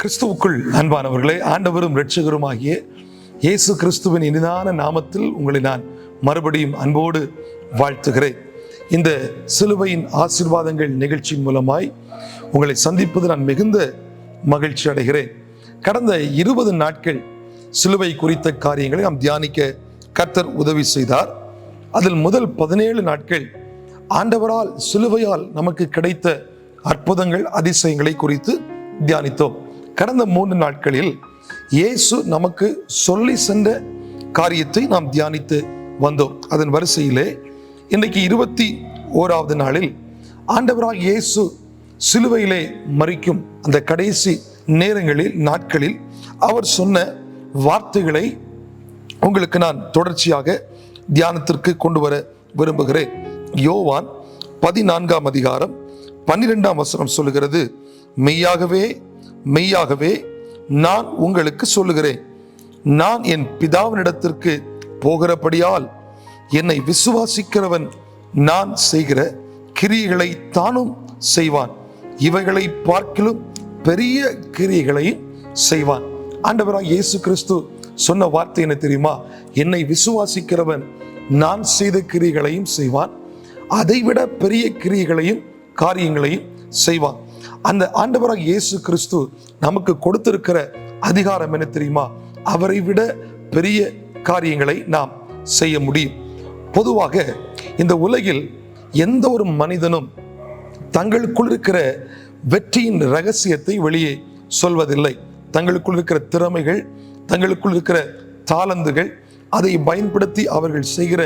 கிறிஸ்துவுக்குள் அன்பானவர்களே, ஆண்டவரும் இரட்சகருமாகிய இயேசு கிறிஸ்துவின் இனிதான நாமத்தில் உங்களை நான் மறுபடியும் அன்போடு வாழ்த்துகிறேன். இந்த சிலுவையின் ஆசீர்வாதங்கள் நிகழ்ச்சியின் மூலமாய் உங்களை சந்திப்பது நான் மிகுந்த மகிழ்ச்சி அடைகிறேன். கடந்த 20 நாட்கள் சிலுவை குறித்த காரியங்களை நாம் தியானிக்க கர்த்தர் உதவி செய்தார். அதில் முதல் 17 நாட்கள் ஆண்டவரால் சிலுவையால் நமக்கு கிடைத்த அற்புதங்கள், அதிசயங்களை குறித்து தியானித்தோம். கடந்த 3 நாட்களில் இயேசு நமக்கு சொல்லி சென்ற காரியத்தை நாம் தியானித்து வந்தோம். அதன் வரிசையிலே இன்றைக்கு 21வது நாளில் ஆண்டவராக இயேசு சிலுவையிலே மரிக்கும் அந்த கடைசி நேரங்களில், நாட்களில் அவர் சொன்ன வார்த்தைகளை உங்களுக்கு நான் தொடர்ச்சியாக தியானத்திற்கு கொண்டு வர விரும்புகிறேன். யோவான் 14ஆம் அதிகாரம் 12ஆம் வசனம் சொல்லுகிறது, மெய்யாகவே மெய்யாகவே நான் உங்களுக்கு சொல்லுகிறேன், நான் என் பிதாவினிடத்திற்கு போகிறபடியால் என்னை விசுவாசிக்கிறவன் நான் செய்கிற கிரியைகளை தானும் செய்வான், இவைகளை பார்க்கிலும் பெரிய கிரியைகளையும் செய்வான். ஆண்டவராக இயேசு கிறிஸ்து சொன்ன வார்த்தை என்ன தெரியுமா? என்னை விசுவாசிக்கிறவன் நான் செய்த கிரியைகளையும் செய்வான், அதைவிட பெரிய கிரியைகளையும் காரியங்களையும் செய்வான். அந்த ஆண்டவராக இயேசு கிறிஸ்து நமக்கு கொடுத்திருக்கிற அதிகாரம் என்ன தெரியுமா? அவரை விட பெரிய காரியங்களை நாம் செய்ய முடியும். பொதுவாக இந்த உலகில் எந்த ஒரு மனிதனும் தங்களுக்குள் இருக்கிற வெற்றியின் ரகசியத்தை வெளியே சொல்வதில்லை. தங்களுக்குள் இருக்கிற திறமைகள், தங்களுக்குள் இருக்கிற தாளந்துகள், அதை பயன்படுத்தி அவர்கள் செய்கிற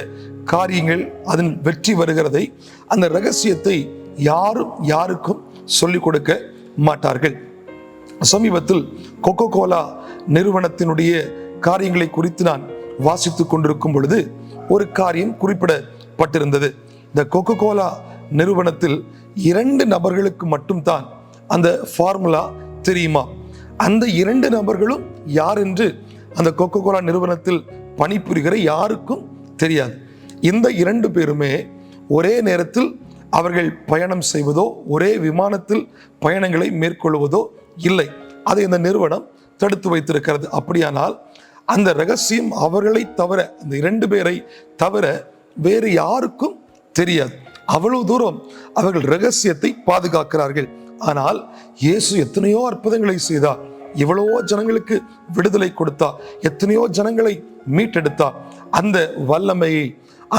காரியங்கள், அதன் வெற்றி வருகிறதை, அந்த ரகசியத்தை யாரும் யாருக்கும் சொல்லிக் கொடுக்க மாட்டார்கள். சமீபத்தில் கொக்கோ கோலா நிறுவனத்தினுடைய காரியங்களை குறித்து நான் வாசித்துக் கொண்டிருக்கும் பொழுது ஒரு காரியம் குறிப்பிடப்பட்டிருந்தது. இந்த கொக்கோ கோலா நிறுவனத்தில் 2 நபர்களுக்கு மட்டும்தான் அந்த ஃபார்முலா தெரியுமா. அந்த 2 நபர்களும் யார் என்று அந்த கொக்கோ கோலா நிறுவனத்தில் பணிபுரிகிற யாருக்கும் தெரியாது. இந்த 2 பேருமே ஒரே நேரத்தில் அவர்கள் பயணம் செய்வதோ, ஒரே விமானத்தில் பயணங்களை மேற்கொள்வதோ இல்லை. அதை இந்த நிறுவனம் தடுத்து வைத்திருக்கிறது. அப்படியானால் அந்த ரகசியம் அவர்களை தவிர, அந்த 2 பேரை தவிர வேறு யாருக்கும் தெரியாது. அவ்வளவு தூரம் அவர்கள் ரகசியத்தை பாதுகாக்கிறார்கள். ஆனால் இயேசு எத்தனையோ அற்புதங்களை செய்தார், எவ்வளவோ ஜனங்களுக்கு விடுதலை கொடுத்தார், எத்தனையோ ஜனங்களை மீட்டெடுத்தார். அந்த வல்லமையை,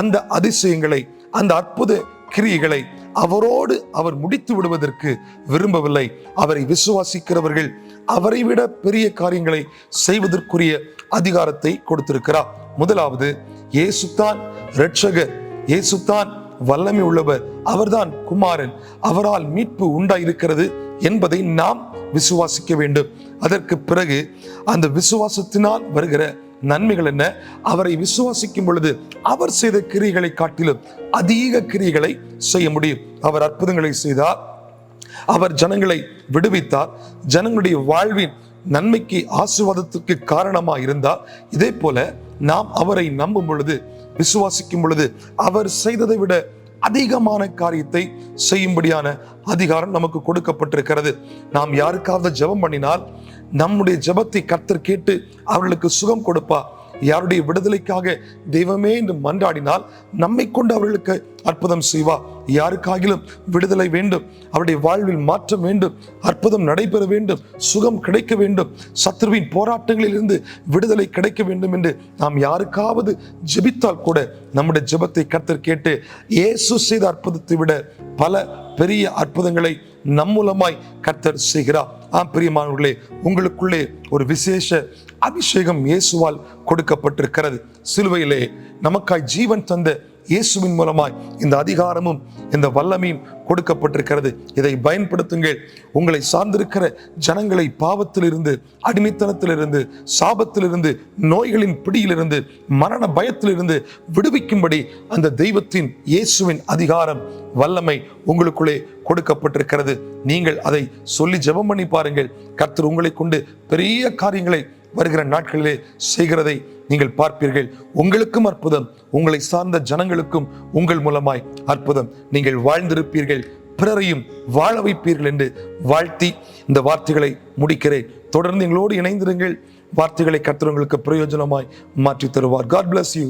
அந்த அதிசயங்களை, அந்த அற்புத கிரியைகளை அவரோடு அவர் முடித்து விடுவதற்கு விரும்பவில்லை. அவரை விசுவாசிக்கிறவர்கள் அவரை விட பெரிய காரியங்களை செய்வதற்குரிய அதிகாரத்தை கொடுத்திருக்கிறார். முதலாவது, இயேசுதான் இரட்சகர், இயேசுதான் வல்லமை உள்ளவர், அவர்தான் குமாரன், அவரால் மீட்பு உண்டாயிருக்கிறது என்பதை நாம் விசுவாசிக்க வேண்டும். அதற்கு பிறகு அந்த விசுவாசத்தினால் வருகிற நன்மைகள் என்ன? அவரை விசுவாசிக்கும் பொழுது அவர் செய்த கிரியைகளை காட்டிலும் அதிக கிரியைகளை செய்ய முடியும். அவர் அற்புதங்களை செய்தார், அவர் ஜனங்களை விடுவித்தார், ஜனங்களுடைய வாழ்வின் நன்மைக்கு, ஆசீர்வாதத்திற்கு காரணமாக இருந்தார். இதே போல நாம் அவரை நம்பும் பொழுது, விசுவாசிக்கும் பொழுது அவர் செய்ததை விட அதிகமான காரியத்தை செய்யும்படியான அதிகாரம் நமக்கு கொடுக்கப்பட்டிருக்கிறது. நாம் யாருக்காவது ஜெபம் பண்ணினால் நம்முடைய ஜெபத்தை கர்த்தர் கேட்டு அவர்களுக்கு சுகம் கொடுப்பார். யாருடைய விடுதலைக்காக தெய்வமே என்று மன்றாடினால் நம்மை கொண்டு அவர்களுக்கு அற்புதம் செய்வார். யாருக்காகிலும் விடுதலை வேண்டும், அவருடைய வாழ்வில் மாற்றம் வேண்டும், அற்புதம் நடைபெற வேண்டும், சுகம் கிடைக்க வேண்டும், சத்துருவின் போராட்டங்களில் இருந்து விடுதலை கிடைக்க வேண்டும் என்று நாம் யாருக்காவது ஜெபித்தால் கூட நம்முடைய ஜெபத்தை கர்த்தர் கேட்டு இயேசு செய்த அற்புதத்தை விட பல பெரிய அற்புதங்களை நம் மூலமாய் கர்த்தர் செய்கிறார். பிரியமானவர்களே, உங்களுக்குள்ளே ஒரு விசேஷ அபிஷேகம் இயேசுவால் கொடுக்கப்பட்டிருக்கிறது. சிலுவையிலே நமக்காய் ஜீவன் தந்த இயேசுவின் மூலமாய் இந்த அதிகாரமும் இந்த வல்லமையும் கொடுக்கப்பட்டிருக்கிறது. இதை பயன்படுத்துங்கள். உங்களை சார்ந்திருக்கிற ஜனங்களை பாவத்திலிருந்து, அடிமைத்தனத்திலிருந்து, சாபத்திலிருந்து, நோய்களின் பிடியிலிருந்து, மரண பயத்திலிருந்து விடுவிக்கும்படி அந்த தெய்வத்தின் இயேசுவின் அதிகாரம், வல்லமை உங்களுக்குள்ளே கொடுக்கப்பட்டிருக்கிறது. நீங்கள் அதை சொல்லி ஜெபம் பண்ணி பாருங்கள். கர்த்தர் உங்களை கொண்டு பெரிய காரியங்களை வருகிற நாட்களிலே செய்கிறதை நீங்கள் பார்ப்பீர்கள். உங்களுக்கும் அற்புதம், உங்களை சார்ந்த ஜனங்களுக்கும் உங்கள் மூலமாய் அற்புதம். நீங்கள் வாழ்ந்திருப்பீர்கள், பிறரையும் வாழ வைப்பீர்கள் என்று வாழ்த்தி இந்த வார்த்தைகளை முடிக்கிறேன். தொடர்ந்து எங்களோடு இணைந்திருங்கள். வார்த்தைகளை கர்த்தர் உங்களுக்கு பிரயோஜனமாய் மாற்றி தருவார். God bless you.